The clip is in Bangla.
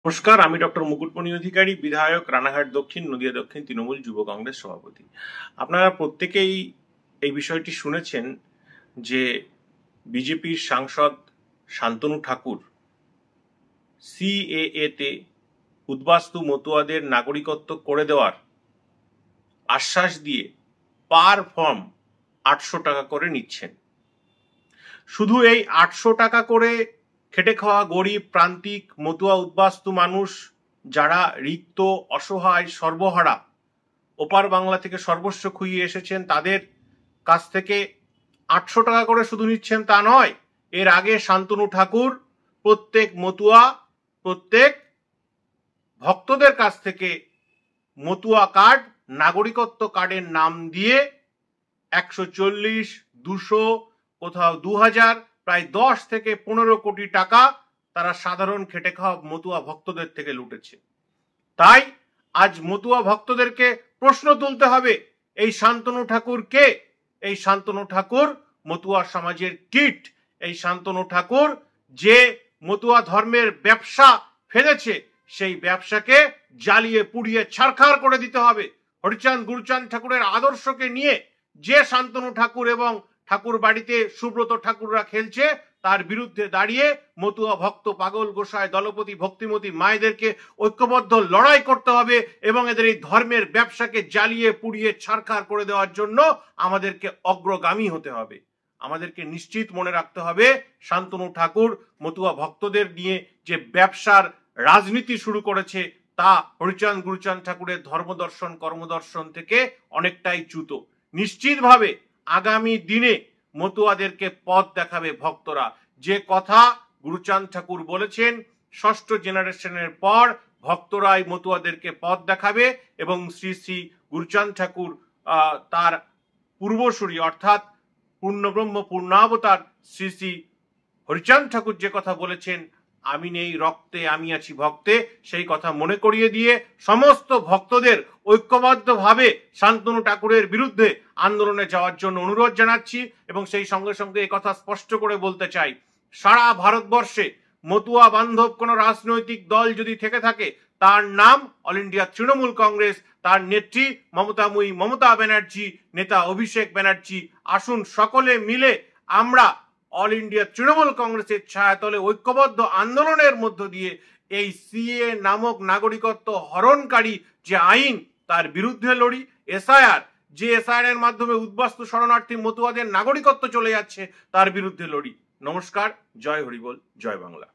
নমস্কার, আমি ডক্টর মুকুটমণি অধিকারী, বিধায়ক, রানাঘাট দক্ষিণ, নদিয়া দক্ষিণ তৃণমূল যুব কংগ্রেস সভাপতি। আপনারা প্রত্যেকেই এই বিষয়টি শুনেছেন যে বিজেপির সাংসদ শান্তনু ঠাকুর সিএএ-তে উদ্বাস্তু মতুয়াদের নাগরিকত্ব করে দেওয়ার আশ্বাস দিয়ে পার ফর্ম 800 টাকা করে নিচ্ছেন। শুধু এই 800 টাকা করে খেটে খাওয়া গরিব, প্রান্তিক, মতুয়া, উদ্বাস্তু মানুষ যারা রিক্ত, অসহায়, সর্বহারা, ওপার বাংলা থেকে সর্বস্ব খুইয়ে এসেছেন, তাদের কাছ থেকে 800 টাকা করে শুধু নিচ্ছেন তা নয়, এর আগে শান্তনু ঠাকুর প্রত্যেক মতুয়া, প্রত্যেক ভক্তদের কাছ থেকে মতুয়া কার্ড, নাগরিকত্ব কার্ডের নাম দিয়ে 140, 200, কোথাও 2000, প্রায় 10 থেকে 15 কোটি টাকা তারা সাধারণ খেটে খাওয়া মতুয়া ভক্তদের থেকে লুটেছে। তাই আজ মতুয়া ভক্তদেরকে প্রশ্ন তুলতে হবে, এই শান্তনু ঠাকুর কে? এই শান্তনু ঠাকুর মতুয়া সমাজের কীট। এই শান্তনু ঠাকুর যে মতুয়া ধর্মের ব্যবসা ফেলেছে, সেই ব্যবসাকে জ্বালিয়ে পুড়িয়ে ছারখার করে দিতে হবে। হরিচাঁদ গুরুচাঁদ ঠাকুরের আদর্শকে নিয়ে যে শান্তনু ঠাকুর এবং ঠাকুর বাড়িতে সুব্রত ঠাকুররা খেলছে, তার বিরুদ্ধে দাঁড়িয়ে মতুয়া ভক্ত, পাগল, গোসাই, দলপতি, ভক্তিমতী মায়েদেরকে ঐক্যবদ্ধ লড়াই করতে হবে এবং এদের এই ধর্মের ব্যবসাকে জ্বালিয়ে পুড়িয়ে ছারখার করে দেওয়ার জন্য আমাদেরকে অগ্রগামী হতে হবে। আমাদেরকে নিশ্চিত মনে রাখতে হবে, শান্তনু ঠাকুর মতুয়া ভক্তদের নিয়ে যে ব্যবসার রাজনীতি শুরু করেছে, তা হরিচাঁদ গুরুচাঁদ ঠাকুরের ধর্মদর্শন, কর্মদর্শন থেকে অনেকটাই চ্যুত। নিশ্চিতভাবে আগামী দিনে মতুয়াদেরকে পথ দেখাবে ভক্তরা। যে কথা গুরুচাঁদ ঠাকুর বলেছেন, ষষ্ঠ জেনারেশনের পর ভক্তরাই মতুয়াদেরকে পথ দেখাবে এবং শ্রী শ্রী গুরুচাঁদ ঠাকুর তার পূর্বসূরি অর্থাৎ পূর্ণব্রহ্ম পূর্ণাবতার শ্রী শ্রী হরিচাঁদ ঠাকুর যে কথা বলেছেন, আমি নেই রক্তে আমি আছি ভক্তে, সেই কথা মনে করিয়ে দিয়ে সমস্ত ভক্তদের ঐক্যবদ্ধভাবে শান্তনু ঠাকুরের বিরুদ্ধে আন্দোলনে যাওয়ার জন্য অনুরোধ জানাচ্ছি এবং সেই সঙ্গে সঙ্গে এই কথা স্পষ্ট করে বলতে চাই, সারা ভারতবর্ষে মতুয়া বান্ধব কোনো রাজনৈতিক দল যদি থেকে থাকে, তার নাম অল ইন্ডিয়া তৃণমূল কংগ্রেস। তার নেত্রী মমতা ব্যানার্জি, নেতা অভিষেক ব্যানার্জি। আসুন সকলে মিলে আমরা অল ইন্ডিয়া তৃণমূল কংগ্রেসের ছায়াতলে ঐক্যবদ্ধ আন্দোলনের মধ্য দিয়ে এই সিএ নামক নাগরিকত্ব হরণকারী যে আইন, তার বিরুদ্ধে লড়ি। যে এসআইআর এর মাধ্যমে উদ্বাস্তু শরণার্থী মতুয়াদের নাগরিকত্ব চলে যাচ্ছে, তার বিরুদ্ধে লড়ি। নমস্কার, জয় হরিবোল, জয় বাংলা।